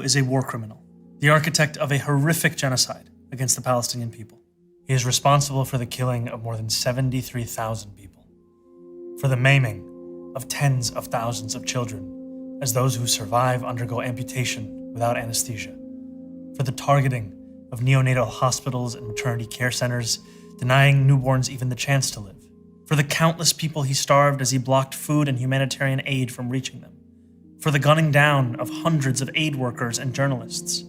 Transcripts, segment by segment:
is a war criminal, the architect of a horrific genocide against the Palestinian people. He is responsible for the killing of more than 73,000 people, for the maiming of tens of thousands of children as those who survive undergo amputation without anesthesia, for the targeting of neonatal hospitals and maternity care centers, denying newborns even the chance to live, for the countless people he starved as he blocked food and humanitarian aid from reaching them, for the gunning down of hundreds of aid workers and journalists.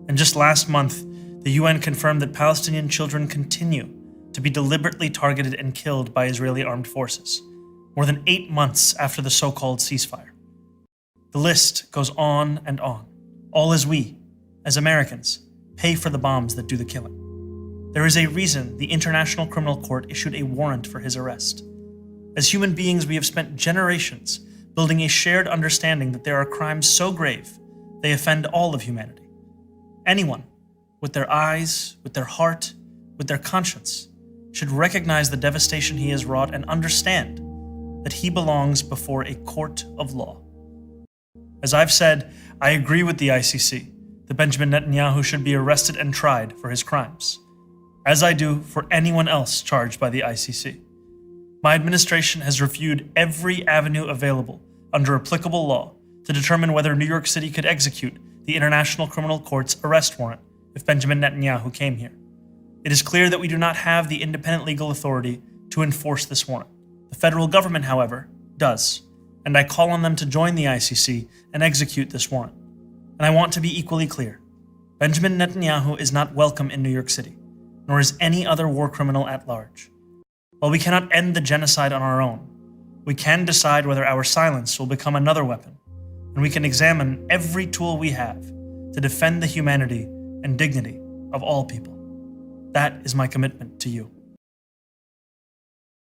And just last month, the UN confirmed that Palestinian children continue to be deliberately targeted and killed by Israeli armed forces, more than 8 months after the so-called ceasefire. The list goes on and on, all as we, as Americans, pay for the bombs that do the killing. There is a reason the International Criminal Court issued a warrant for his arrest. As human beings, we have spent generations building a shared understanding that there are crimes so grave they offend all of humanity. Anyone, with their eyes, with their heart, with their conscience, should recognize the devastation he has wrought and understand that he belongs before a court of law. As I've said, I agree with the ICC that Benjamin Netanyahu should be arrested and tried for his crimes, as I do for anyone else charged by the ICC. My administration has reviewed every avenue available under applicable law to determine whether New York City could execute the International Criminal Court's arrest warrant if Benjamin Netanyahu came here. It is clear that we do not have the independent legal authority to enforce this warrant. The federal government, however, does, and I call on them to join the ICC and execute this warrant. And I want to be equally clear. Benjamin Netanyahu is not welcome in New York City, nor is any other war criminal at large. While we cannot end the genocide on our own, we can decide whether our silence will become another weapon, and we can examine every tool we have to defend the humanity and dignity of all people. That is my commitment to you.